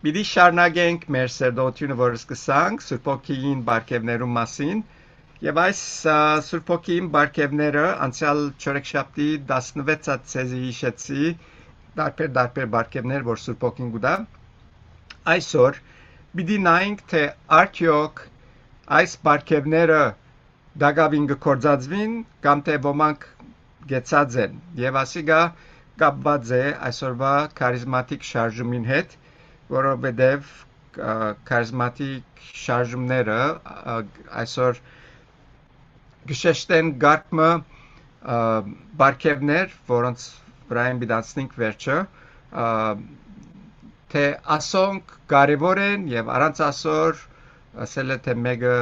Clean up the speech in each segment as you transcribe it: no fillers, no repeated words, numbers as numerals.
Պիտի շարունակենք մեր սերտողությունը, որ սկսանք Սուրբ Հոգին բարգևներու մասին, եւ այս Սուրբ Հոգին բարգևները անցյալ չորեքշաբթի 16-ը ցեզի հիշեցի, դարբեր բարգևներ, որ Սուրբ Հոգին գուտա։ Այսօր պիտի նայենք, թե արդյոք այս բարգևները դակավին կգործածվին կամ թե ոմանք գեցած են, եւ ասիգա կապված է այսօրվա քարիզմատիկ շարժումին հետ, որովհետև քարիզմատիկ շարժումները այսօր գշեշտեն գարկմը բարգևներ, որոնց վրայեն բիդացնենք վերջը, թե ասոնք կարևոր են եւ առանց ասոր ասել է թե մեկը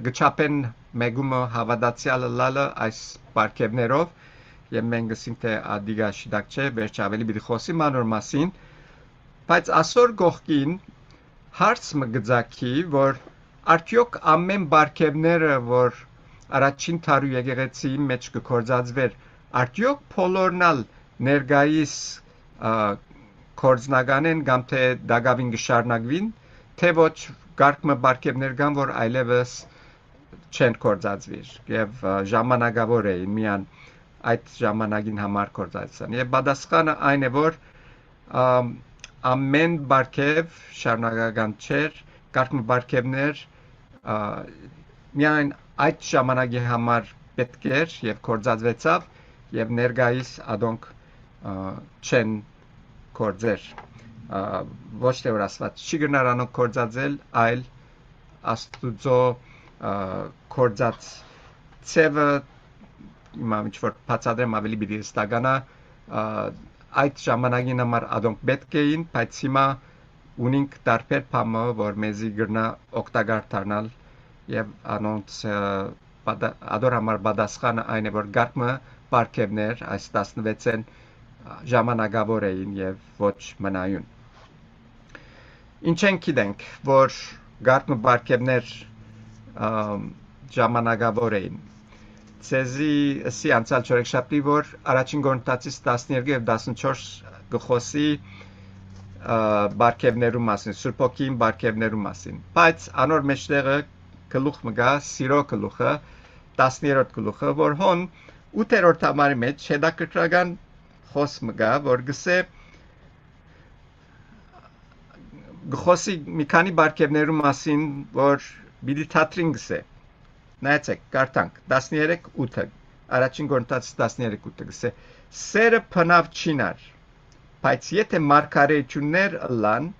գճապեն մեգումը հավատացյալը լալը այս բարգևներով եւ մենք գսինք թե ադիգա շիդակ չէ վերջ ավելի պիտի խոսի մանոր մասին, բայց ասոր գողքին հարց մը գծակի, որ արդյոք ամեն բարգևները, որ առաջին թարու եկեղեցիի մեջ կգործածվեր, արդյոք բոլորնալ ներգայիս կորձնական են կամ թե դակավին կշարունակվին, թե ոչ գարկմը բարգևներ կան, որ այլևս չեն կործածվիր եւ ժամանակավոր էին միան այդ ժամանակին համար կործածան եւ պատասխանը այն է, որ ամեն բարգև շարունակական չէր, գարկմը բարգևներ միայն այդ ժամանակի համար պետք էր եւ կործածվեցավ եւ ներգայիս ադոնք չեն կործեր ոչ թե որ ասված չի գնար անոնք կործածել, այլ աստուծո կործած ծևը իմամ ինչ-որ բացադրեմ ավելի պիտի հստականա այդ ժամանակին համար ադոնք պետք էին, բայց հիմա ունենք տարբեր բամը, որ մեզի գրնա օգտակար դառնալ եւ անոնց ադոր համար պատասխանը այն է, որ գարկմը բարգևներ այս 16-ն ժամանակավոր էին եւ ոչ մնայուն։ Ինչ են գիտենք, որ գարկմը բարգևներ ժամանակավոր էին։ Ցեզի ասի անցյալ չորեքշաբթի, որ առաջին Կորինթացիս 12 եւ 14 գխոսի բարգևներու մասին, Սուրբ Հոգին բարգևներու մասին։ Բայց անոր մեջտեղը գլուխ մը գա, սիրո գլուխը 10-րդ գլուխը, որ հոն 8-րդ համարի մեջ հետաքրքրական խոսք մը գա, որ գսե գխոսի մի քանի բարգևներու մասին, որ պիտի թատրին գսե։ Նայեցեք, կարդանք 13:8, առաջին Կորինթացիս 13:8 գսե. Սերը փնավ չինար, բայց եթե մարգարեություններ ըլլան,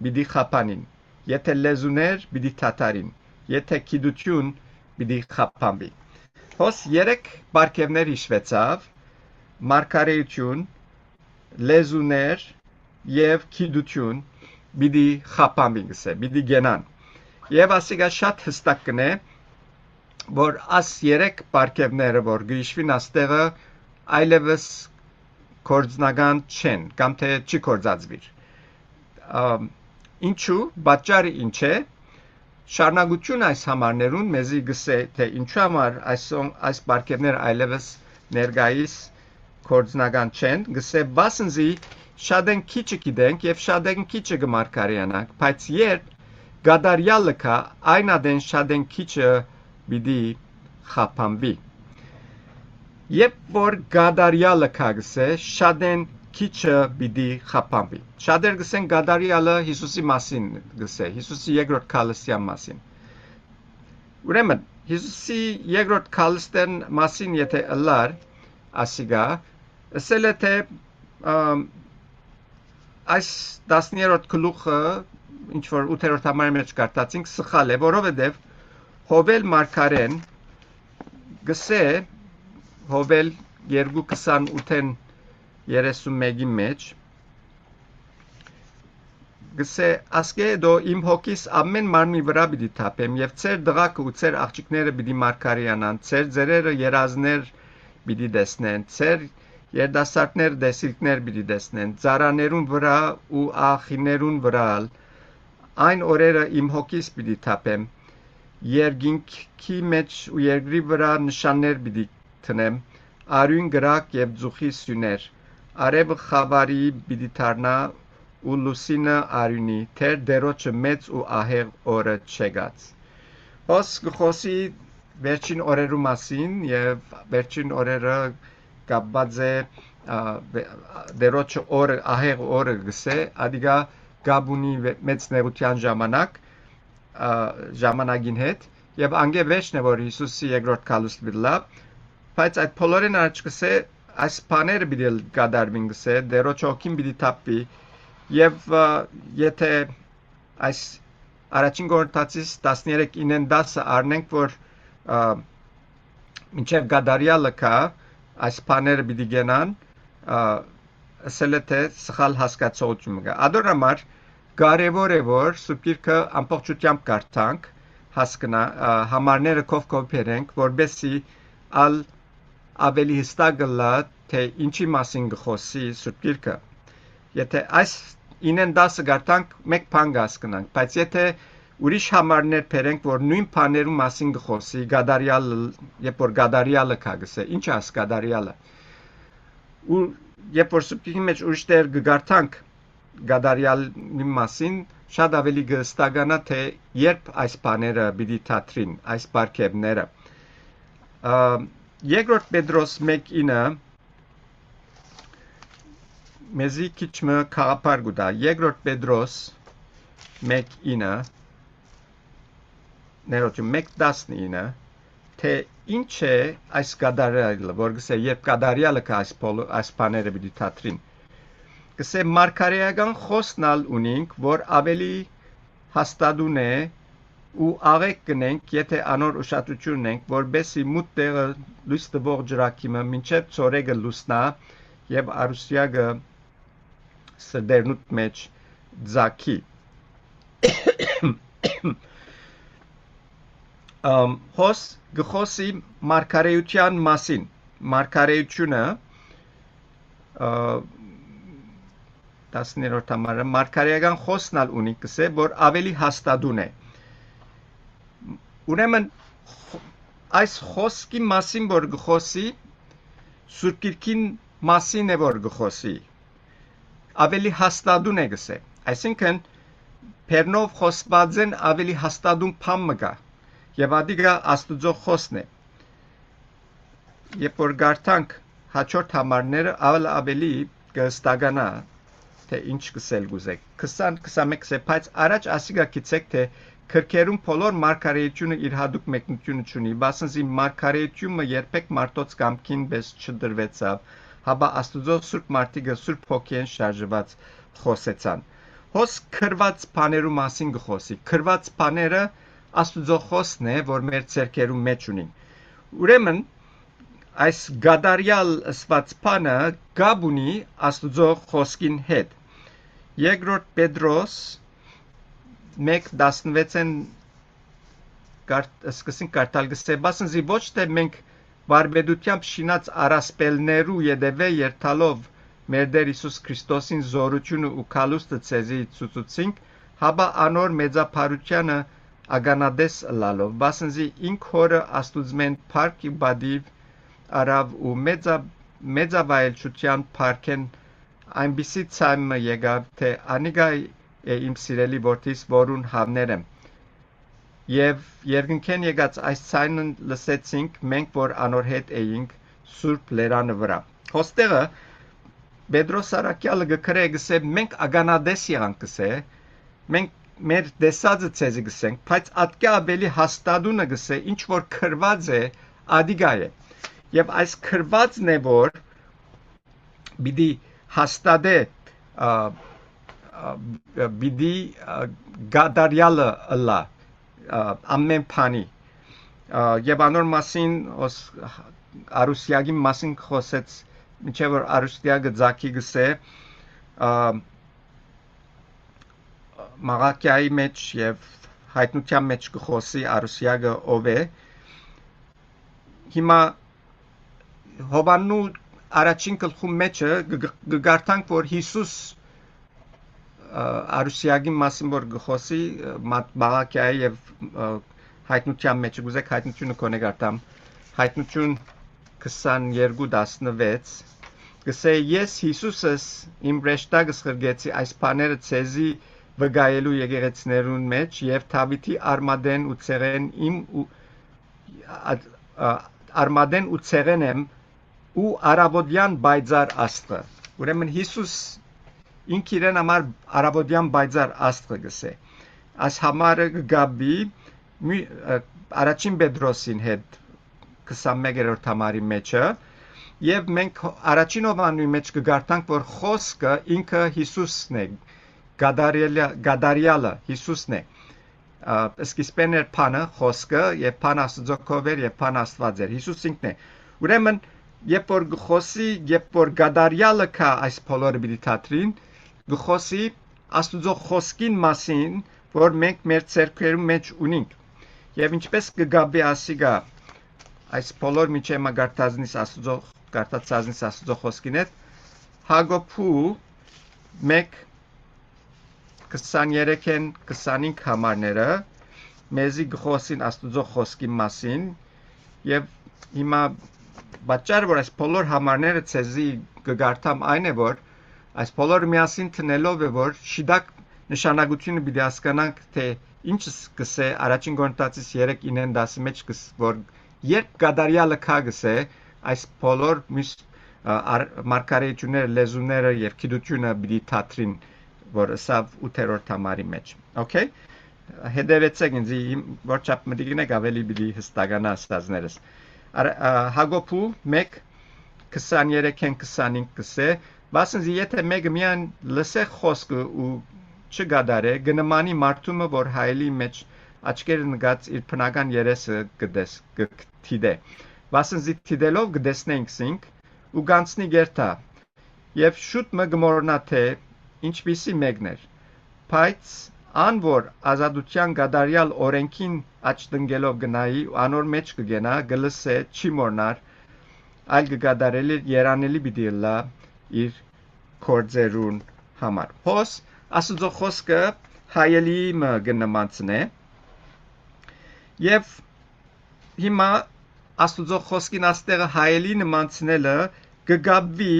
պիտի խափանին, եթե լեզուներ պիտի թաթարին, եթե գիտություն պիտի խափանվի։ Հոս 3 բարգևներ հիշվեցավ, մարգարեություն, լեզուներ եւ գիտություն պիտի խափանվի գսե, պիտի գենան։ Եվ ասիգա շատ հստակ կնե, որ աս 3 բարգևները, որ գիշվին աստեղը այլևս կորձնական չեն, կամ թե չի կորձածվիր։ Ինչու, պատճառը ինչ է, շարունակություն այս համարներուն մեզի գսե, թե ինչու համար այս բարգևները այլևս ներգայիս կորձնական չեն, գսե վասնզի շատ են քիչը գիտենք եւ շատ են քիչը կմարգարեանանք, բայց երբ գադարյալը կա, այն ադեն շատ են քիչը պիտի խափանվի։ Երբ որ գադարյալը կա գսե, շատ են քիչը պիտի խափանվի։ Շատեր գսեն գադարյալը Հիսուսի մասին գսե, Հիսուսի երկրորդ քալստյան մասին։ Ուրեմն Հիսուսի երկրորդ քալստյան մասին եթե ըլլար, ասիգա, ասել է թե այս 10-րդ գլուխը, ինչ որ 8-րդ համարի մեջ կարդացինք, սխալ է, որովհետև Հովել մարգարեն գսե Հովել 2:28-ն 31-ի մեջ գսե ասկե դո իմ հոգիս ամեն մարմնի վրա պիտի թափեմ եւ ծեր դղակը ու ծեր աղջիկները պիտի մարգարեանան, ծեր ձերերը երազներ պիտի տեսնեն, ծեր երդասարտներ դեսիլքներ պիտի տեսնեն, ծարաներուն վրա ու աղիներուն վրա այն օրերը իմ հոգիս պիտի թափեմ, երկինքի մեջ ու երկրի վրա նշաններ պիտի տնեմ, արյուն գրակ եւ ձուխի սյուներ, արևը խավարի պիտի դառնա ու լուսինը արյունի, թեր դերոջը մեծ ու ահեղ օրը չեկած։ Հոս գխոսի վերջին օրերու մասին եւ վերջին օրերը կապված է դերոջը օրը ահեղ օրը գսե, ադիգա գաբունի մեծ նեղության ժամանակին հետ եւ անգե վերջն է որ Հիսուսի երկրորդ քալուստ բիլա, բայց այդ բոլորին առաջ գսե այս բաները պիտի կատարվին գսե, դերոջը հոգին պիտի թափվի եւ եթե այս առաջին Կորինթացիս 13:9-10 առնենք որ մինչև գադարյալը կա այս բաները պիտի գնան ասել է թե սխալ հասկացողություն կա ադորամար կարևոր է որ սուպիրքը ամբողջությամբ կարդանք հասկնա համարները կով բերենք որբեսի ալ ավելի հստակ լա թե ինչի մասին գխոսի սուպիրքը եթե այս 9-10 կարդանք մեկ բան հասկանանք բայց եթե ուրիշ համարներ բերենք որ նույն բաներու մասին գխոսի գադարյալը երբ որ գադարյալը կա գսե ինչ է գադարյալը ու երբ որ սուպիրքի մեջ ուրիշ տեղ գարթանք գադարյալի մասին շատ ավելի կստականա թե երբ այս բաները պիտի թատրին այս բարգեւները երկրորդ Պետրոս 1:9 մեզի քիչ մը խաղապար գուտա երկրորդ Պետրոս 1:9 ներողություն 1:19 թե ինչ է այս գադարյալը որ գսե երբ գադարյալը կա այս բաները պիտի թատրին գսե մարգարեական խոսնալ ունենք որ ավելի հաստատուն է ու աղեկ կնենք եթե անոր ուշադրություն ունենք որբեսի մութ տեղը լույս տվող ջրակիմը մինչև ծորեգը լուսնա եւ արուսյագը սրդերնուտ մեջ ձակի հոս գխոսի մարգարեության մասին մարգարեությունը 10-րդ համարը մարգարեական խոսնալ ունի կսե որ ավելի հաստատուն է ուրեմն այս խոսքի մասին որ գխոսի Սուրբ Գիրքին մասին է որ գխոսի ավելի հաստատուն է գսե այսինքն Պերնով խոսված են ավելի հաստատուն բան մգա եւ ադիգա Աստուծո խոսն է երբ որ գարթանք հաջորդ համարները ավելի կստականա թե ինչ կսել գուզեք 20-21 է բայց առաջ ասիգա գիտեք թե քրքերում բոլոր մարգարեությունը իր հadoop մեկնությունը ունի բասնզի մարգարեությունը երբեք մարդոց կամքին պես չդրվեցավ հաբա Աստուծո Սուրբ Մարդիկը Սուրբ Հոգին շարժված խոսեցան հոս քրված բաներու մասին գխոսի քրված բաները Աստուծո խոսն է որ մեր ցերկերու մեջ ունին ուրեմն այս գադարյալ ասված բանը գաբունի Աստուծո խոսքին հետ երկրորդ Պետրոս 1:16-ն սկսին կարդալ գսե բասնզի ոչ թե մենք բարբեդությամբ շինած առասպելներու յետևե երթալով մեր Տեր Հիսուս Քրիստոսին զորությունը ու քալուստը ցեզի ցուցուցինք հաբա անոր մեծափարությանը ագանադես լալով բասնզի ինք հորը աստուծմեն փառք իբադիվ արավ ու մեծավայելչության փառքեն այնպիսի ցայմը եկավ թե անիգա է իմ սիրելի որդիս որուն հավներ եմ եւ երկնքեն եկած այս ցայնը լսեցինք մենք որ անոր հետ էինք Սուրբ Լերանը վրա հոստեղը Պետրոս Արաքյալը գկրե գսե մենք ագանադես եղանք գսե մենք մեր դեսածը ցեզի գսենք բայց ատկա ավելի հաստատունը գսե ինչ որ քրված է ադիգա է եւ այս քրվածն է որ բիդի հաստատե բիդի գադարյալը լա ամեն բանի եւ անոր մասին արուսյագի մասին խոսեց ինչեւ որ արուսյագը ձակի գսե մաղաքիայի մեջ եւ հայտնության մեջ գխոսի արուսյագը ով է հիմա Հովաննու առաջին գլխում մեջը գգարտանք որ Հիսուս արուսյագի մասին որ գխոսի մաղաքիայի եւ հայտնության մեջ գուզեք հայտնությունը կոնե գարտամ հայտնություն 22:16 գսե ես Հիսուսս իմ ռեշտակս խրգեցի այս բաները ցեզի վգայելու եկեղեցիներուն մեջ եւ Դավիթի արմադեն ու ցեղեն իմ արմադեն ու ցեղեն եմ ու արաբոդյան բայձար աստղը ուրեմն Հիսուս ինք իրեն համար արաբոդյան բայձար աստղը գսե այս համարը գաբի առաջին Պետրոսին հետ 21-րդ համարի մեջը եւ մենք առաջին ովանուի մեջ կգարտանք որ խոսքը ինքը Հիսուսն է գադարյալը Հիսուսն է սկիզբեն էր փանը խոսքը եւ փան Աստծո կովեր եւ փան Աստված էր Հիսուս ինքն է ուրեմն երբ որ գխոսի երբ որ գադարյալը կա այս բոլորը պիտի թատրին գխոսի Աստծո խոսքին մասին որ մենք մեր ցերկերում մեջ ունենք եւ ինչպես կգաբի ասիգա այս բոլոր միջեմա գարտածնից Աստծո գարտածածնից Աստծո խոսքին հետ Հակոբու 1:23-ն 25 համարները մեզի գխոսին Աստծո խոսքի մասին եւ հիմա բաճար որ այս բոլոր համարները ցեզի կգարտամ այն է որ այս բոլորը միասին տնելով է որ շիդակ նշանակությունը պիտի հասկանանք թե ինչ կսե առաջին Կորինթացիս 3:9-10 մեջ որ երբ գադարյալը կա գսե այս բոլոր մարգարեությունները լեզուները եւ գիտությունը պիտի թատրին որ սավ 8-րդ համարի մեջ okay հետևեցեք ինձ որ չափ մտիկնեք ավելի պիտի հստականա ասածներս Հակոբու 1:23-ն 25 գսե բասնզի եթե մեկը միան լսե խոսքը ու չգադարե գնմանի մարդումը որ հայելի մեջ աչքերը նգած իր բնական երեսը գտիդե բասնզի թիդելով գտեսնենք սինք ու գանցնի գերտա եւ շուտ մը գմորնա թե ինչպիսի մեկներ բայց ան որ ազատության գադարյալ օրենքին աչ տնգելով գնայի ու անոր մեջ կգենա գլսե չի մորնար այլ կգադարելի երանելի պիտի լա իր կորձերուն համար հոս Աստծո խոսքը հայելի մը գնմանցնե եւ հիմա Աստծո խոսքին աստեղը հայելի նմանցնելը կգաբվի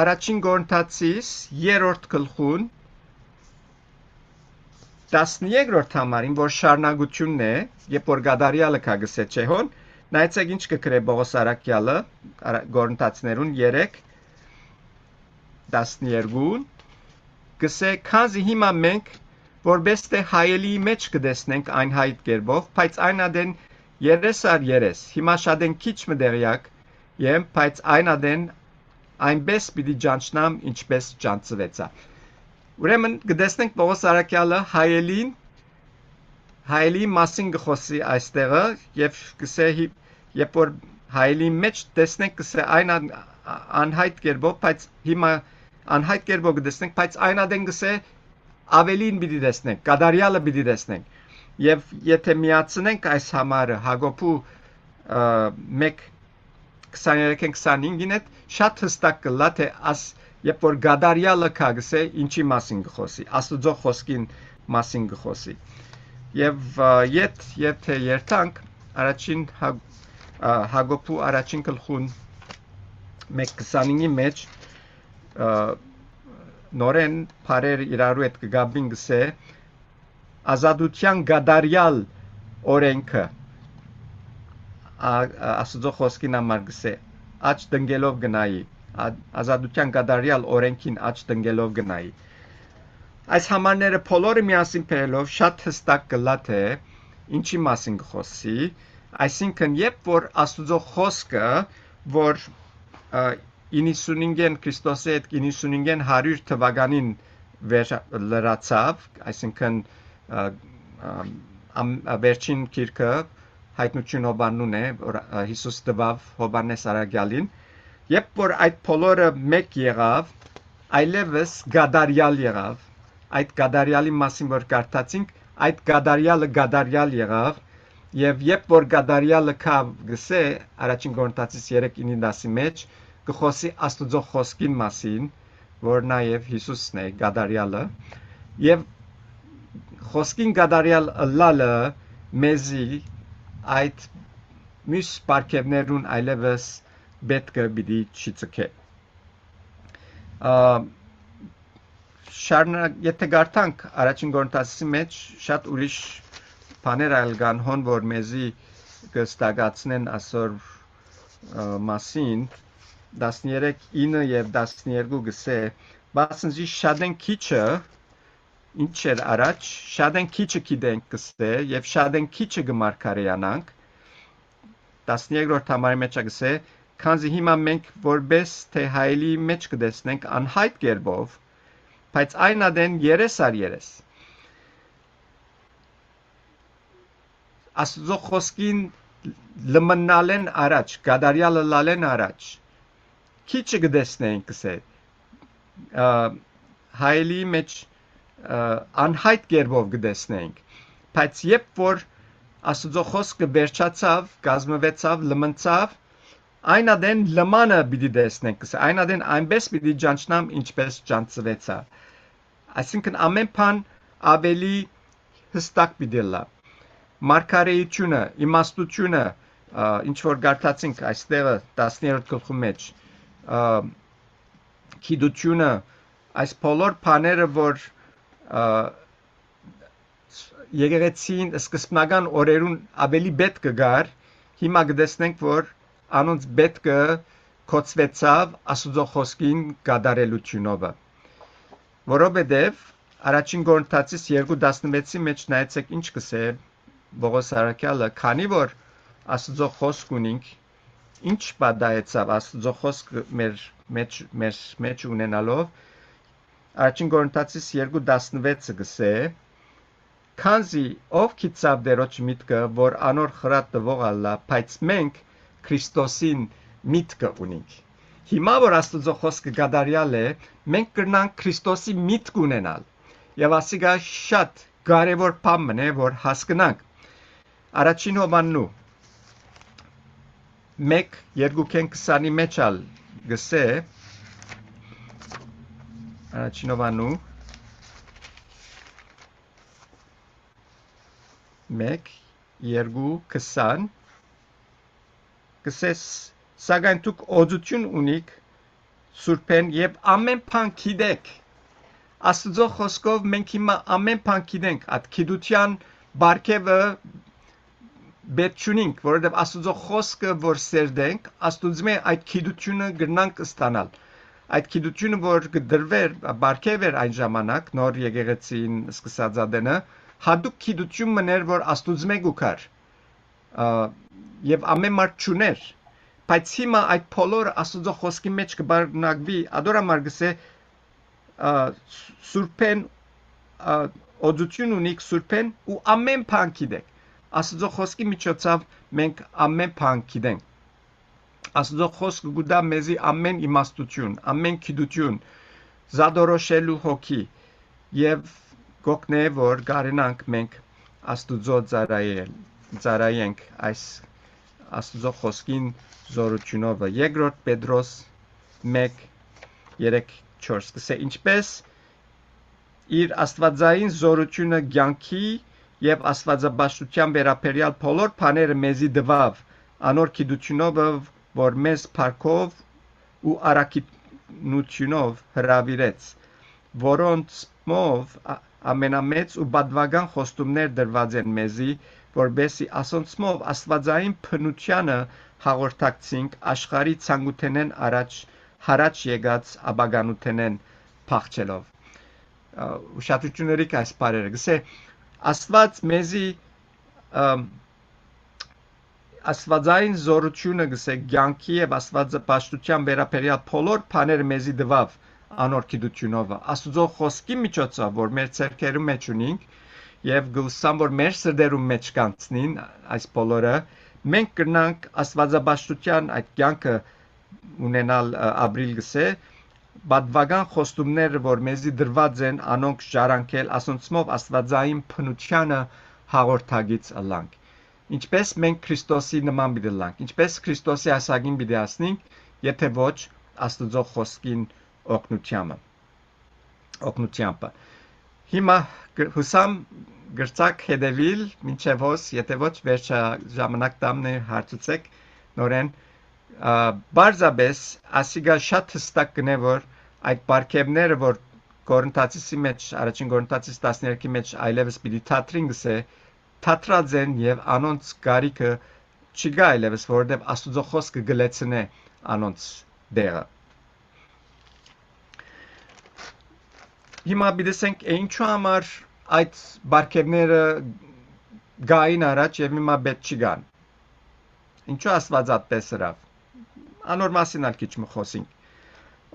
առաջին Կորինթացիս 3-րդ գլխուն 13-րդ համարին որ շարունակությունն է երբ որ գադարյալը կա գսե չէ հոն նայեցեք ինչ կգրե Պողոս Արաքյալը Կորինթացիներուն 3:12 գսե քանզի հիմա մենք որպես թե հայելի մեջ կդեսնենք այն հայտ կերպով բայց այն ադեն երես առ երես հիմա շատեն քիչ մդերյակ եւ բայց այն ադեն այնպես պիտի ճանչնամ ինչպես ճանցվեցա ուրեմն կդեսնենք Պողոս Արաքյալը հայելի մասին գխոսի այստեղը եւ գսե երբ որ հայելի մեջ տեսնենք գսե այն անհայտ կերպով բայց հիմա անհայտ կերպով կդեսնենք բայց այն ադեն գսե ավելին պիտի տեսնենք գադարյալը պիտի տեսնենք եւ եթե միացնենք այս համարը Հակոբու 1:23-25-ին հետ շատ հստակ կլա թե երբ որ գադարյալը կա գսե ինչի մասին գխոսի Աստծո խոսքին մասին գխոսի եւ եթե երթանք առաջին Հակոբու առաջին գլխուն 1:25-ի մեջ նորեն բարեր իրարու հետ կգաբին գսե ազատության գադարյալ օրենքը Աստծո խոսքին համար գսե աչ տնգելով գնայի ազատության գադարյալ օրենքին աչ տնգելով գնայի այս համարները բոլորը միասին բերելով շատ հստակ կլա թե ինչի մասին գխոսի այսինքն երբ որ Աստծո խոսքը որ 95-ին Քրիստոսի հետ 95-ին 100 թվականին լրացավ այսինքն վերջին գիրքը հայտնություն հոբանուն է որ Հիսուս տվավ Հովանես Արաքյալին երբ որ այդ բոլորը մեկ եղավ այլևս գադարյալ եղավ այդ գադարյալի մասին որ կարդացինք այդ գադարյալ եղավ եւ երբ որ գադարյալը կա գսե առաջին Կորինթացիս 3:9-ի մեջ գխոսի Աստծո խոսքին մասին որ նաեւ Հիսուսն է գադարյալը եւ խոսքին գադարյալ լալը մեզի այդ մյուս պարգևներուն այլևս պետքը պիտի չծկե։ Շարունակ եթե գարտանք առաջին Կորինթացի մեջ շատ ուրիշ բաներ այլ կան հոն որ մեզի կստագացնեն ասոր մասին 13:9 եւ 12 գսե բասնջի շադեն քիչը ինչ էր առաջ շադեն քիչը գիտենք գսե եւ շադեն քիչը գմարկարյանանք 13-րդ համարի մեջ գսե քանզի հիմա մենք որպես թե հայելի մեջ կդեսնենք անհայտ կերպով բայց այն ադեն 30 Աստծո խոսքին լմնալեն առաջ, գադարյալը լալեն առաջ, քիչը գդեսնենք կսե, հայելի մեջ անհայտ կերպով գդեսնենք, բայց երբ որ Աստծո խոսքը վերջացավ, կազմվեցավ, լմնցավ, այն ադեն լմանը պիտի դեսնենք կսե, այն ադեն այնպես պիտի ճանչնամ, ինչպես ճանչվեցա, այսինքն ամեն բան ավելի հստակ պիտի լա, Մարգարեությունը, իմաստությունը, ինչ որ գարտացինք այստեղը 10-րդ գլխում մեջ, գիտությունը, այս բոլոր բաները, որ եկեղեցին սկզբնական օրերուն ավելի պետք կգար, հիմա կտեսնենք, որ անոնց պետքը կոչվեցավ Աստծո խոսքին կատարելությունով։ Որովհետև առաջին Կորինթացիս 2:16-ի մեջ նայեցեք ինչ կսե Բողոս Արաքյալը, քանի որ Աստծո խոսք ունենք, ինչ պատահեցավ Աստծո խոսքը մեր մեջ ունենալով, առաջին Կորինթացիս 2:16-ը գսե, քանզի ով գիտավ Տերոջ միտքը, որ անոր խրատ տվող ալլա, բայց մենք Քրիստոսին միտքը ունենք։ Հիմա որ Աստծո խոսքը գադարյալ է, մենք կրնանք Քրիստոսի միտք ունենալ։ Եվ ասիկա շատ կարևոր բան է, որ հասկանանք։ Առաջին Հովաննու 1:2-20-ի մեջ ալ գսե առաջին Հովաննու 1:2-20 գսե սակայն դուք օծություն ունիք Սուրբեն եւ ամեն բան գիտեք Աստծո խոսքով մենք հիմա ամեն բան գիտենք այդ գիտության բարգևը Պետք չունենք, որովհետև Աստծո խոսքը, որ սերդենք, Աստուծո այդ գիտությունը գրնանք ստանալ։ Այդ գիտությունը, որ կդրվեր, բարգևեր այն ժամանակ, նոր եկեղեցին սկսած ադենը, հատուկ գիտություն մներ, որ Աստուծո գուքար, եւ ամեն մարդ չուներ, բայց հիմա այդ բոլորը Աստծո խոսքի մեջ կբարունակվի, ադորամար գսե Սուրբեն օծություն ունիք Սուրբեն ու ամեն բան գիտեք։ Աստծո խոսքի միջոցով մենք ամեն բան գիտենք։ Աստծո խոսքը գուտա մեզի ամեն իմաստություն, ամեն գիտություն, զադորոշելու հոգի եւ գոկնե որ գարենանք մենք Աստծո ծառայենք այս Աստծո խոսքին զորությունով։ Երկրորդ Պետրոս 1:3-4 կսե ինչպես իր աստվածային զորությունը ցանկի Եվ աստվածաբաշխության վերաբերյալ բոլոր բաները մեզի դվավ, անոր գիտությունով, որ մեզ փառքով ու առաքինությունով հրավիրեց, որոնցմով ամենամեծ ու բադվական խոստումներ դրված են մեզի, որբեսի ասոնցմով աստվածային փնությանը հաղորդակցինք աշխարհի ցանկութենեն հարաճ եկած աբագանութենեն փախչելով։ Ուշադրությունների այս բարերը գսե Աստված մեզի աստվածային զորությունը գսե ցանկի եւ աստվածապաշտության վերաբերյալ բոլոր բաները մեզի դվավ անոր գիտությունով Աստծո խոսքի միջոցով որ մեր ցերկերու մեջ ունենք եւ գուսամ որ մեր սրդերու մեջ կանցնին այս բոլորը մենք կրնանք աստվածապաշտության այդ ցանկը ունենալ ապրիլ գսե Բադվագան խոստումները, որ մեզի դրված են, անոնք ժառանգել ասոնցմով աստվածային փնությանը հաղորդագից ըլանք։ Ինչպես մենք Քրիստոսի նման պիտի լանք, ինչպես Քրիստոսի ասագին պիտի ասնենք, եթե ոչ Աստծո խոսքին օգնությամբ։ Հիմա հուսամ գրծակ հետևիլ, մինչև հոս, եթե ոչ վերջը ժամանակ տամն է հարցուցեք, նորեն բարձաբես ասիգա շատ հստակ գնե որ այդ բարգևները որ Կորինթացիի մեջ առաջին Կորինթացիս 13-ի մեջ այլևս պիտի թատրին գսե թատրած են եւ անոնց գարիքը չգա այլևս որովհետեւ Աստուծո խոսքը գլեցնե անոնց դերը հիմա բիդեսենք ինչու համար այդ բարգևները գային առաջ եւ հիմա պետք չգան ինչու Աստված այդպես հրավ անոր մասին ալ քիչ մխոսենք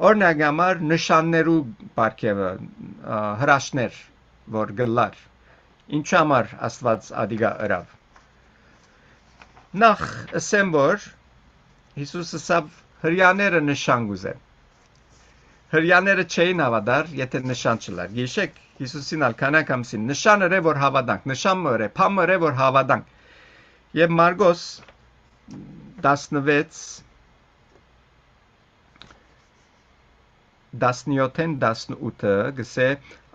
օրինակ համար նշաններու բարգևը հրաշներ որ գլար ինչու համար Աստված ադիգա հրավ նախ ասեմ որ Հիսուսը սավ հրյաները նշան գուզե հրյաները չէին հավատար եթե նշան չլար գիշեք Հիսուսին ալ քանակամսին նշան էր որ հավատանք նշան մը փամը էր որ հավատանք եւ Մարգոս 16 17-ին 18-ը գսե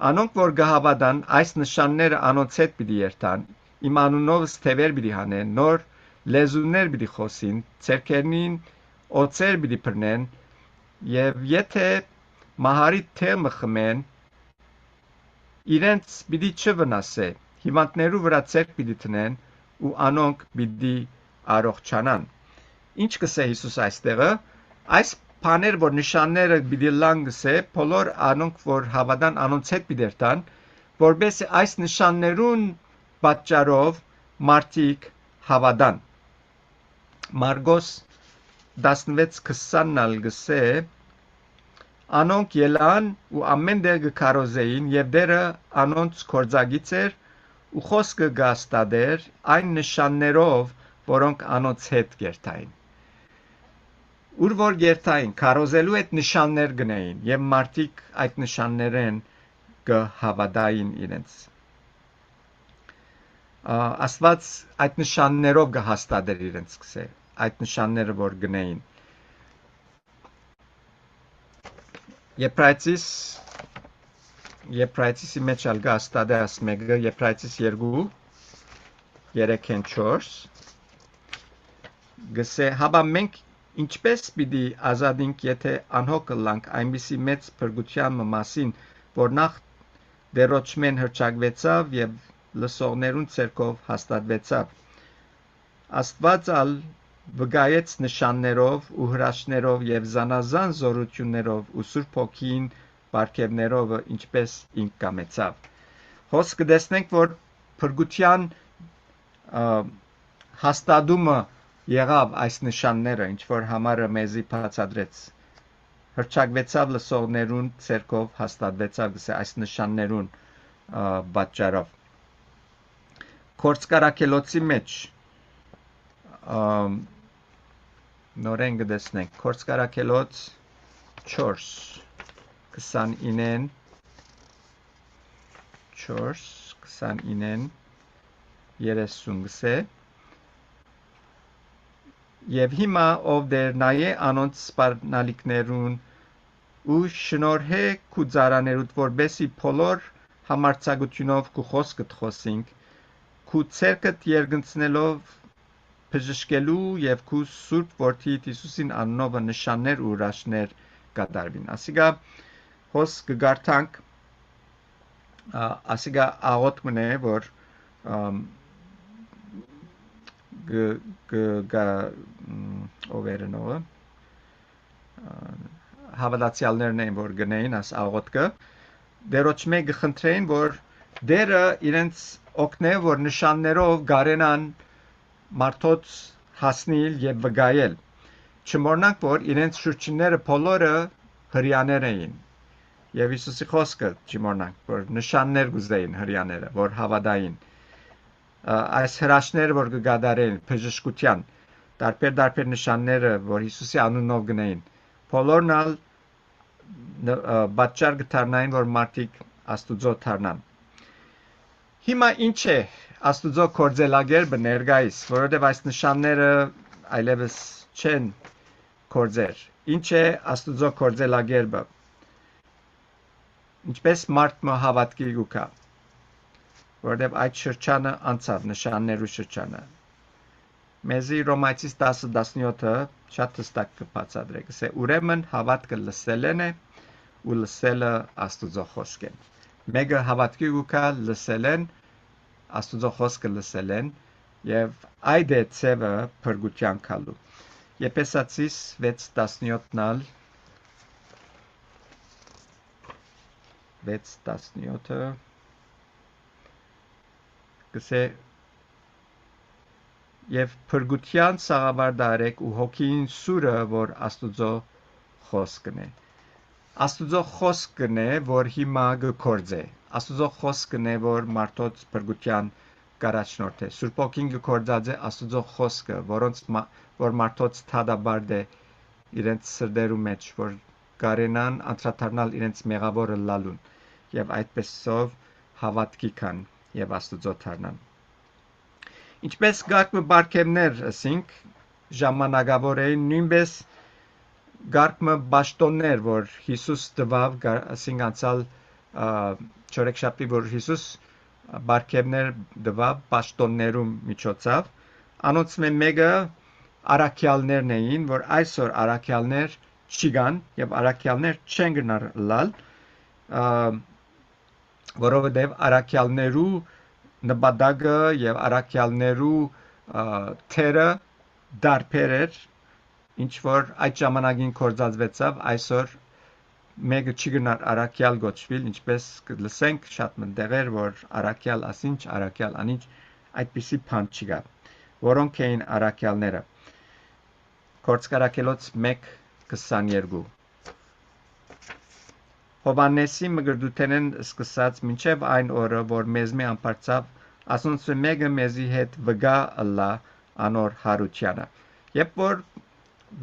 անոնք որ գահավադան այս նշանները անոնց հետ պիտի երթան իմ անունովս թևեր պիտի հանեն նոր լեզուներ պիտի խոսին ցերկերնին օծեր պիտի բռնեն եւ եթե մահարի թեմը խմեն իրենց պիտի չվնասե հիվանդներու վրա ցերկ պիտի տնեն ու անոնք պիտի առողջանան ինչ կսե Հիսուս այստեղը այս Փաներ որ նշանները պիտի լան գսե բոլոր անոնք որ հավատան անոնց հետ պիտի երթան որբեսի այս նշաններուն պատճառով մարդիկ հավատան Մարգոս 16:20-ն ալ գսե անոնք ելան ու ամեն դեր գքարոզեին եւ դերը անոնց կորձագից էր ու խոսքը գաստադեր այն նշաններով որոնք անոնց հետ երթային Ուր որ երթային քարոզելու այդ նշաններ գնային եւ մարդիկ այդ նշաններեն կհավատային իրենց Աստված այդ նշաններով կհաստատեր իրենց սկսե այդ նշանները որ գնային Եփրայցիսի մեջ ալ կհաստատե աս մեկը Եփրայցիս 2 3-4 գսե հաբա մենք Ինչպես պիտի ազատենք, եթե անհոգ լանք այնպիսի մեծ փրկության մասին, որ նախ դերոճմեն հրճակվեցավ եւ լսողներուն ցերկով հաստատվեցավ։ Աստված ալ վգայեց նշաններով ու հրաշներով եւ զանազան զորություններով ու Սուրբ Հոգին բարգևներով, ինչպես ինք կամեցավ։ Հոս կտեսնենք, որ փրկության հաստատումը եղավ այս նշանները, ինչ որ համարը մեզի բացատրեց։ Հրճակվեցավ լսողներուն ցերկով հաստատվեցավ այս նշաններուն պատճառով։ Կորցկարակելոցի մեջ նորեն կտեսնենք Կորցկարակելոց 4 29-ն 29-ն 30 գսե Եվ հիմա ով դեր նայե անոնց սպառնալիքներուն ու շնորհե քու ծարաներուդ որբեսի բոլոր համարցակությունով քու խոսքը խոսինք քու ցերկդ երգնցնելով բժշկելու եւ քու Սուրբ Որդի Հիսուսին անունով նշաններ ու հրաշներ կատարվին ասիգա հոս կգարտանք ասիգա աղոտ մնե որ overenove հավատացյալներն են որ գնային աս աղոտքը դերոջ մեկ խնդրեին որ դերը իրենց օգնե որ նշաններով գարենան մարդոց հասնել եւ վգայել չմոռնանք որ իրենց շրջինները բոլորը հрьяաներ էին եւ Հիսուսի խոսքը չմոռնանք որ նշաններ գուզեին հрьяաները որ հավատային այս հրաշները որ կգադարեն բժշկության տարբեր նշանները որ Հիսուսի անունով գնային բոլորն ալ պատճառ կդառնային որ մարդիկ Աստուծո դառնան հիմա ինչ է Աստուծո կորձելագերբը ներկայիս որովհետև այս նշանները այլևս չեն կորձեր ինչ է Աստուծո կորձելագերբը ինչպես մարդ հավատքի գուկա որովհետև այդ շրջանը անցավ նշաններու շրջանը Մեզի Ռոմայցիս 10:17-ը շատ հստակ կբացատրի, գսե ուրեմն հավատքը լսելն է ու լսելը Աստուծո խոսքն։ Մեկը հավատքի ուկա լսելն Աստուծո խոսքը լսելն եւ այդ է ցևը փրկության կալու։ Եփեսացիս 6:17-ն 6:17-ը գսե եւ փրկության սաղավար դարեք ու հոգին սուրը, որ Աստուծո խոսքն է։ Աստուծո խոսքն է, որ հիմա գործե։ Աստուծո խոսքն է, որ մարդոց փրկության կարաչնորդ է։ Սուրբ ոգին գործած է Աստուծո խոսքը, որ մարդոց թադաբարդ է իրենց սրդերու մեջ, որ կարենան անդրադառնալ իրենց մեղավորը լալուն եւ այդպեսով հավատքի կան եւ Աստուծո դառնան։ Ինչպես գարկմը բարգևներ ասինք ժամանակավոր էին, նույնպես գարկմը ճաշտոններ, որ Հիսուս տվավ, ասինք անցալ չորեքշաբթի, որ Հիսուս բարգևներ տվավ ճաշտոններու միջոցով, անոնց մեկը առաքյալներն էին, որ այսօր առաքյալներ չկան եւ առաքյալներ չեն գնալ լալ, որովհետեւ առաքյալներու նպատակը եւ առաքյալներու թերը դարբեր էր, ինչ որ այդ ժամանակին կործածվեցավ, այսօր մեկը չի գնար առաքյալ գոչվել, ինչպես կլսենք շատ մտեղեր, որ առաքյալ ասինչ, առաքյալ անինչ, այդպիսի բան չկա, որոնք էին առաքյալները։ Գործկարակելոց 1:22 Հովանեսի մգրդութենեն սկսած մինչև այն օրը, որ մեզմի ամբարձավ, ասոնց մեկը մեզի հետ վգա ըլլա անոր հարությանը։ Երբ որ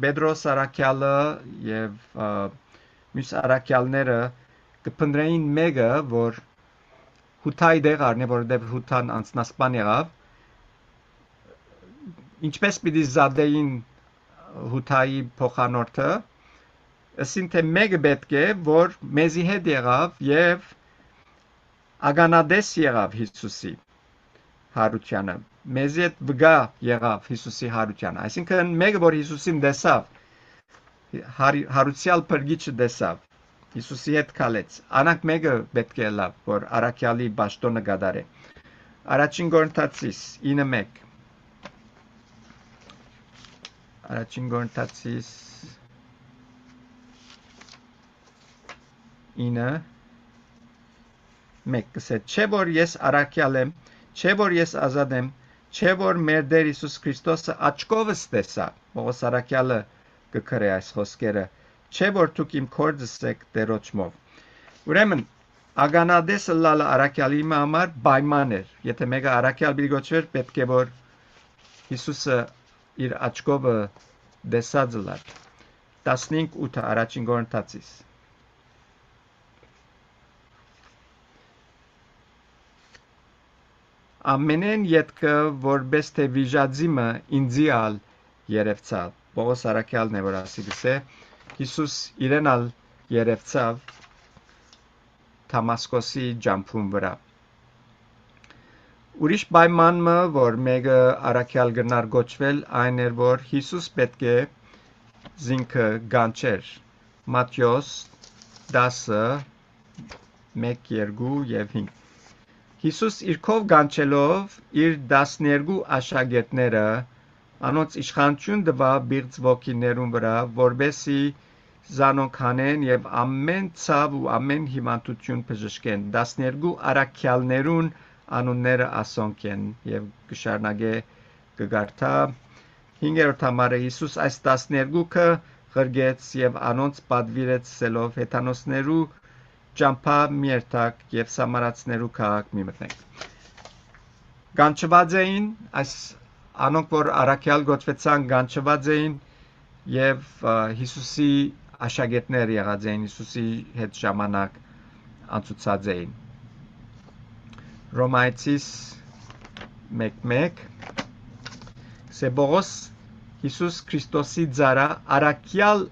Պետրոս առաքյալը եւ մյուս առաքյալները կփնտրեին մեկը, որ հութայի դեղ առնի, որովհետեւ հութան անցնասպան եղավ, ինչպես պիտի զադեին հութայի փոխանորդը, ասին թե մեկը պետք է, որ մեզի հետ եղավ եւ ագանադես եղավ Հիսուսի հարությանը, մեզի հետ վգա եղավ Հիսուսի հարությանը, այսինքն մեկը, որ Հիսուսին տեսավ, հարուցյալ փրկիչը տեսավ, Հիսուսի հետ կալեց, անակ մեկը պետք է լավ, որ առաքյալի ճաշտոնը գդարե։ Առաջին Կորինթացիս 9:1 Առաջին Կորինթացիս 9:1 կսե չէ որ ես առաքյալ եմ, չէ որ ես ազատ եմ, չէ որ մեր Տեր Հիսուս Քրիստոսը աչքովս տեսա, Պողոս առաքյալը կգրե այս խոսքերը, չէ որ դուք իմ գործս եք Տերոջմով։ Ուրեմն ագանադեսը լալը առաքյալի համար պայման էր, եթե մեկը առաքյալ պիտի գոչվեր, պետք է որ Հիսուսը իր աչքովը տեսած լար։ 15:8 Առաջին Կորինթացիս Ամենեն ետքը որպես թե վիժածիմը ինձիալ երևցավ։ Պողոս առաքյալն է որ ասի գսե Հիսուս իրենալ երևցավ Դամասկոսի ջամփուն վրա։ Ուրիշ պայմանը, որ մեկը առաքյալ գնար գոչվել, այն էր որ Հիսուս պետք է զինքը գանչեր։ Մատթեոս 10:1, 2 եւ 5 Հիսուս իր քով գանչելով իր 12 աշակերտները անոնց իշխանություն տվավ բիղծ ոգիներուն վրա, որբեսի զանոնք հանեն եւ ամեն ցավ ու ամեն հիվանդություն բժշկեն։ 12 առաքյալներուն անունները ասոնք են եւ կշարունակե կգարտա 5-րդ համարը Հիսուս այս 12-ը ղրգեց եւ անոնց պատվիրեց սելով հեթանոսներու ճամփա միերտակ եւ սամարացներու քաղաք մի մտնենք։ Գանչված էին այս անոնք որ առաքյալ գոչվեցան գանչված էին եւ Հիսուսի աշակերտներ եղած էին Հիսուսի հետ ժամանակ անցուցած էին։ Ռոմայցիս 1:1 Սեբողոս Հիսուս Քրիստոսի ծառա առաքյալ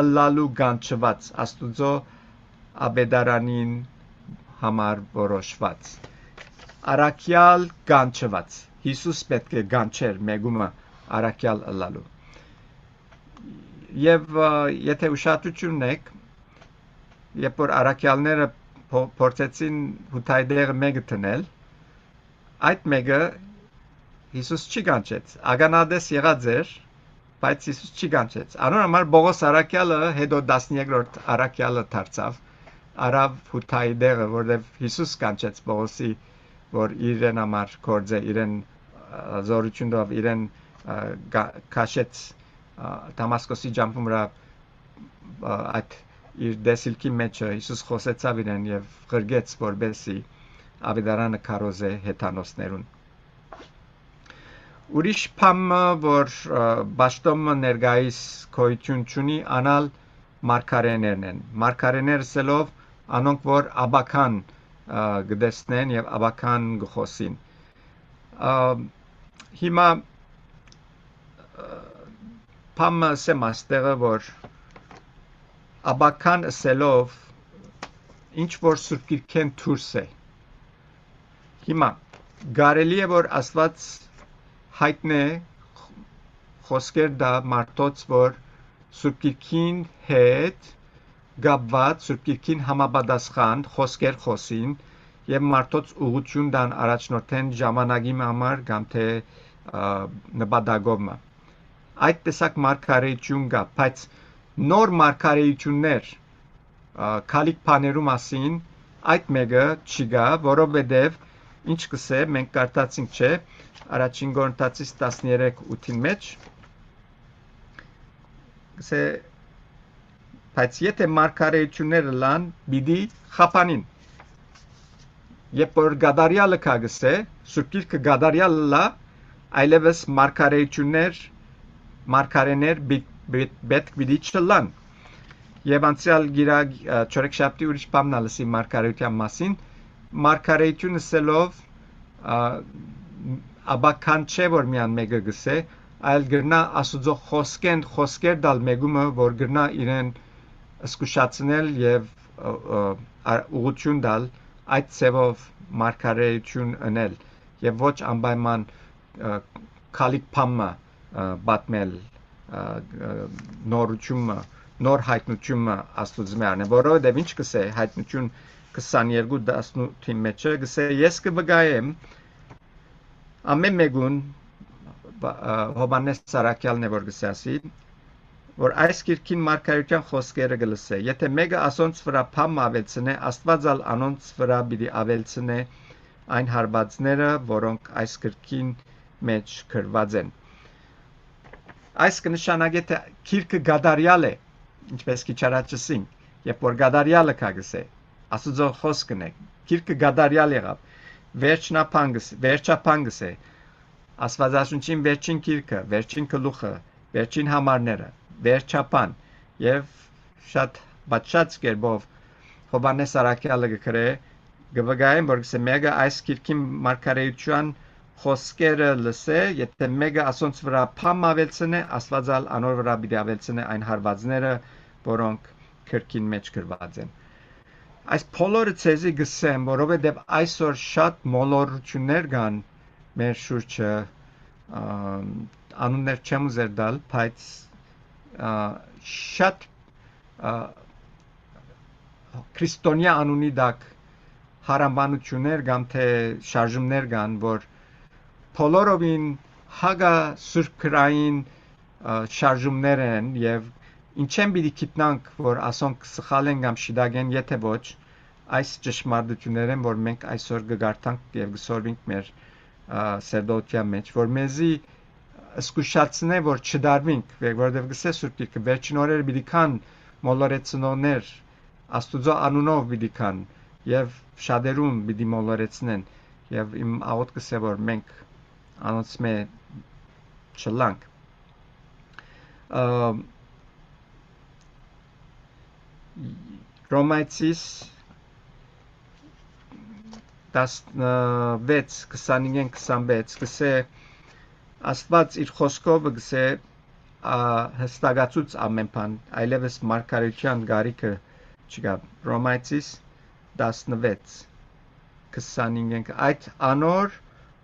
ըլլալու գանչված Աստուծո աբեդարանին համար որոշված։ Առաքյալ գանչված Հիսուս պետք է գանչեր մեգումը առաքյալ ըլլալու։ Եվ եթե ուշադրություն ունեք, երբ որ առաքյալները փորձեցին հութայի դեղը մեկը տնել, այդ մեկը Հիսուս չի կանչեց, ագանադես եղած էր, բայց Հիսուս չի կանչեց։ Անոր համար Բողոս առաքյալը հետո 13-րդ առաքյալը դարձավ, արավ հութայի դեղը, որտեղ Հիսուս կանչեց Բողոսի, որ իրեն համար կործե, իրեն զորությունով իրեն քաշեց Դամասկոսի ջամփում վրա այդ իր դեսիլքի մեջը Հիսուս խոսեցավ իրեն եւ ղրգեց որբեսի ավետարանը քարոզե հեթանոսներուն։ Ուրիշ բանը, որ Բաշտոմը ներկայիս քոյություն ունի, անալ մարգարեներն են։ Մարգարեները սելով անոնք որ աբական գտեսնեն եւ աբական գխոսին։ Հիմա բանը սեմաստեղը որ աբական սելով ինչ որ Սուրբ Գիրքեն դուրս է։ Հիմա կարելի է որ Աստված հայտնե խոսքեր դա մարդոց որ Սուրբ Գիրքին հետ գապված Սուրբ Գիրքին համապատասխան խոսքեր խոսին եւ մարդոց ուղղություն դան առաջնորդեն ժամանակի համար կամ թե նպատակով։ Այդ տեսակ մարգարեություն կա, բայց նոր մարգարեություններ քալիք բաներու մասին այդ մեկը չի գա, որովհետեւ ինչ կսե մենք կարդացինք չէ առաջին Կորինթացիս 13:8-ին մեջ կսե բայց եթե մարգարեությունները լան պիտի խափանին երբ որ գադարյալը կգսե Սուրբ Գիրքը գադարյալը լա այլևս մարգարեներ պետք պիտի չլան եւ անցյալ գիրակ չորեքշաբթի ուրիշ բան լսի մարգարեության մասին մարգարեությունը սելով աբական չէ որ միան մեկը գսե այլ գրնա Աստուծո խոսքեր դալ մեկումը որ գրնա իրեն զսկուշացնել եւ ուղղություն դալ այդ ծևով մարգարեություն անել եւ ոչ անպայման քալիք բամը պատմել նոր հայտնությունը Աստուծմերն է որովհետեւ ինչ կսե հայտնություն 22:18-ի մեջ կսե ես կվգայեմ ամեն մեկուն Հովանես Սարաքյալն է որ գսասի որ այս գիրքին մարգարեության խոսքերը գլսե եթե մեկը ասոնց վրա փամ ավելցնե Աստվածալ անոնց վրա պիտի ավելցնե այն հարվածները որոնք այս գիրքին մեջ գրված են այս կնշանակե թե գիրքը գադարյալ է ինչպես քիչ առաջ ասինք երբ որ գադարյալը կգսե Աստուծո խոսքն է գիրքը գադարյալ եղավ վերջապանգս է Աստվածաշունչին վերջին գիրքը վերջին գլուխը վերջին համարները վերջապան եւ շատ բացած կերպով Հովանես Սարաքյալը գրե գվգայեմ որ մեկը այս գիրքի մարգարեության խոսքերը լսե եթե մեկը ասոնց վրա փամ ավելցնե Աստվածալ անոր վրա պիտի ավելցնե այն հարվածները որոնք գիրքին մեջ գրված են այս բոլորը ցեզի գսեմ որովհետեւ այսօր շատ մոլորություններ կան մեր շուրջը անուններ չեմ ուզեր դալ բայց շատ քրիստոնյա անունի դակ հարամբանություններ կամ թե շարժումներ կան որ բոլորովին հագա սուրբ քրային շարժումներ են եւ ինչեն պիտի գիտնանք որ ասոնք սխալ են կամ շիդագեն եթե ոչ այս ճշմարտություններ են որ մենք այսօր կգարտանք եւ կսորվենք մեր սերդոթյա մեջ որ մեզի զսկուշացնե որ չդարվենք որովհետեւ գսե Սուրբ Գիրքը վերջին օրերը պիտի կան մոլորեցնողներ Աստուծո անունով պիտի կան եւ շատերուն պիտի մոլորեցնեն եւ իմ աղոտ կսե որ մենք անոնց մե չլանք Ռոմայցիս 16:25 կսե Աստված իր խոսքով գսե հստակացուց ամեն բան այլևս մարգարեության գարիքը չկա Ռոմայցիս 16:25 այդ անոր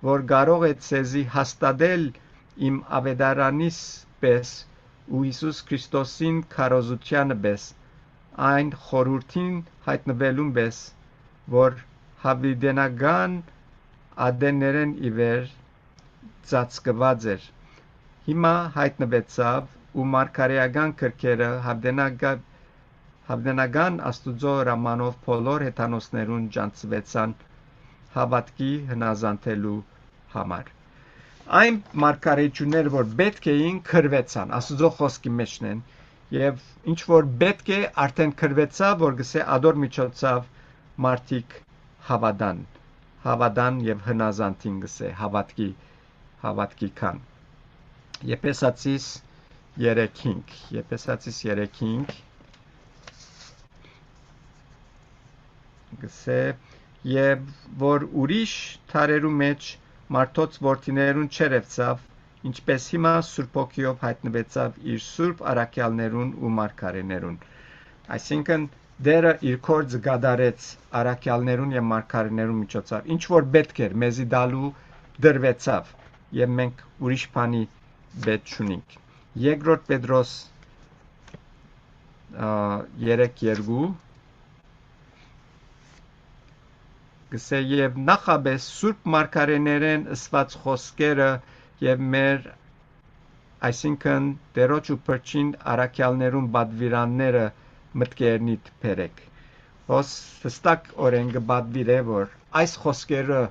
որ կարող է ցեզի հաստատել իմ ավետարանիս պես ու Հիսուս Քրիստոսին քարոզությանը պես այն խորհրդին հայտնվելուն պես որ հավիդենական ադեններեն իվեր ծածկված էր հիմա հայտնվեցավ ու մարգարեական քրքերը հավդենական աստուծո հրամանով բոլոր հեթանոսներուն ջանցվեցան հավատքի հնազանդելու համար այն մարգարեությունները որ պետք էին քրվեցան աստուծո խոսքի մեջն են եւ ինչ որ պետք է արդեն քրվեցավ որ գսե ադոր միջոցով մարդիկ հավատան եւ հնազանդին գսե հավատքի քան Եփեսացիս 3:5 գսե եւ որ ուրիշ թարերու մեջ մարդոց որդիներուն չերևցավ ինչպես հիմա Սուրբ Օքիով հայտնվեցավ իր սուրբ արաքյալներուն ու մարգարեներուն այսինքն դերը իր կորձը գադարեց արաքյալներուն եւ մարգարեներուն միջոցով ինչ որ պետք էր մեզի դալու դրվեցավ եւ մենք ուրիշ բանի պետք չունենք Երկրորդ Պետրոս 3:2 գսե եւ նախաբես սուրբ մարգարեներեն ըսված խոսքերը եւ մեր այսինքն դերոջ ու փրկին արաքյալներուն բադվիրանները մտքերնիդ բերեք հոս հստակ օրեն կբադվիրե որ այս խոսքերը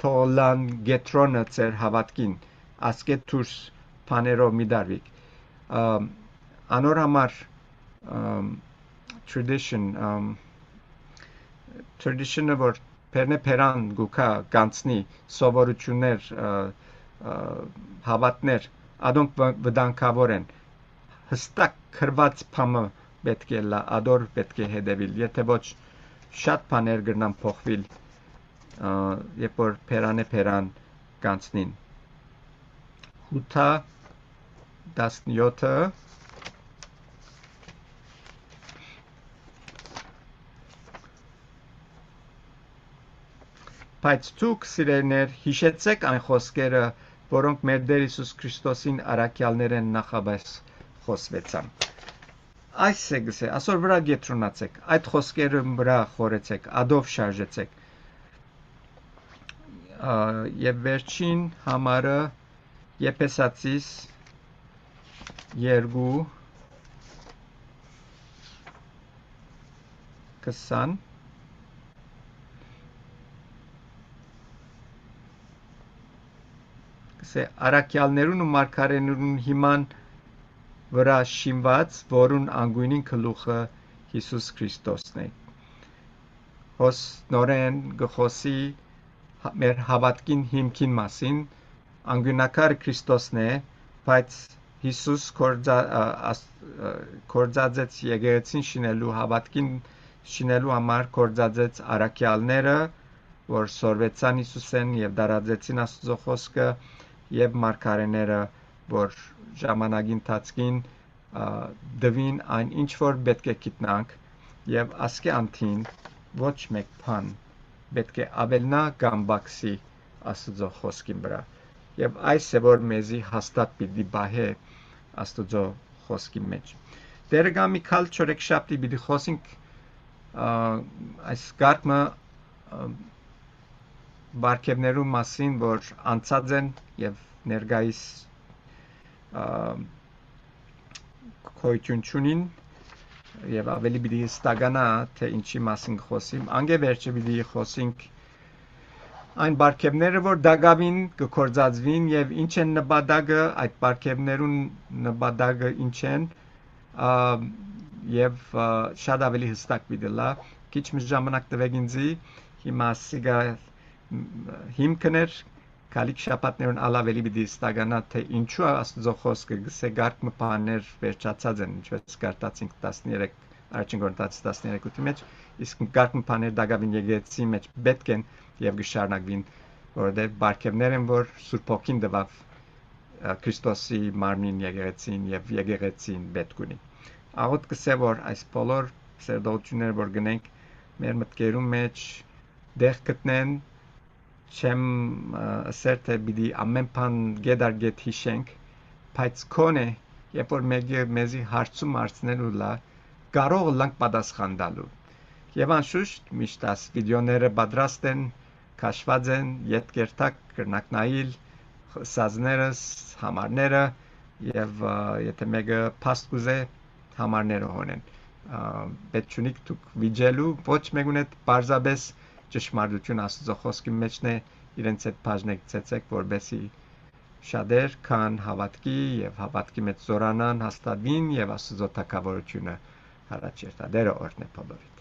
թողլան գետրոնը ծեր հավատքին ասկե դուրս բաներով մի դարվիկ անոր համար tradition-ը որ Պերնեպերան գուքա գանցնի սովորություններ հավատներ ադոնք վտանգավոր են հստակ քրված փամը պետք է լա ադոր պետք է հետևիլ եթե ոչ շատ բաներ կգնան փոխվել երբ որ Պերան գանցնին Հութա 17 Բայց դուք սիրելիներ հիշեցեք այն խոսքերը որոնք մեր Տեր Հիսուս Քրիստոսին արաքյալներեն նախաբես խոսվեցան այս է գսե ասոր վրա գետրոնացեք այդ խոսքերը վրա խորեցեք ադով շարժեցեք եւ վերջին համարը Եփեսացիս 2:20 Արաքյալներուն ու մարգարեներուն հիման վրա շինված, որուն անգույնին գլուխը Հիսուս Քրիստոսն է։ Հոս նորեն գխոսի մեր հավատքին հիմքին մասին, անգույնակար Քրիստոսն է, բայց Հիսուս կործածեց եկեղեցին շինելու հավատքին շինելու համար կործածեց արաքյալները, որ սորվեցան Հիսուսեն եւ դարաձեցին Աստծո խոսքը եւ մարգարեները որ ժամանակի ընթացքին դվին այն ինչ որ պետք է գիտնանք եւ ասկե անտին ոչ մեկ բան պետք է ավելնա կամ բացի Աստծո խոսքին վրա եւ այս է որ մեզի հաստատ պիտի բահե Աստծո խոսքի մեջ դերգամի քալ չորեքշաբթի պիտի խոսենք այս գարմը բարգևներու մասին, որ անցած են եւ ներկայիս քոյություն չունին եւ ավելի պիտի ստականա թե ինչի մասին խոսիմ անգևերջը պիտի խոսենք այն բարգևները որ դակավին կկործածվին եւ ինչ են նպատակը այդ բարգևներուն նպատակը ինչ են եւ շատ ավելի հստակ պիտի լա քիչ մի ժամանակ տվեք ինձի հիմա սիգա հիմքներ Կալիք շապատներուն ալավելի պիտի ստականա թե ինչու Աստծո խոսքը գսե գարկ մփաներ վերջացած են ինչպես կարտացինք 13 առաջին Կորինթացիս 13-ի մեջ իսկ գարկ մփաներ դակավին եկեցի մեջ պետք են եւ գշարնակվին որովհետեւ բարգևներ են որ Սուրբ Օքին դվավ Քրիստոսի մարմին եկեղեցին եւ եկեղեցին պետք ունի աղոտ գսե որ այս բոլոր սերտողությունները որ գնենք մեր մտքերում մեջ դեղ գտնեն չեմ ասել թե պիտի ամեն բան գետարգետ հիշենք, բայց քոնե երբ որ մեկը մեզի հարցում արցնելու լա կարող լանք պատասխան տալու եւ անշուշտ միշտ այս վիդեոները պատրաստ են քաշված են յետքերտակ կրնակ նայել սազներս համարները եւ եթե մեկը փաստ կուզե համարները հոնեն պետք դուք վիճելու ոչ մեկուն հետ բարձաբես ճշմարտություն աստծո խոսքի մեջն է իրենց այդ բաժնեք ցեցեք որբեսի շատեր կան հավատքի եւ հավատքի մեջ զորանան հաստատվին եւ աստծո թակավորությունը առաջ երթա դերը օրհնե բոլորին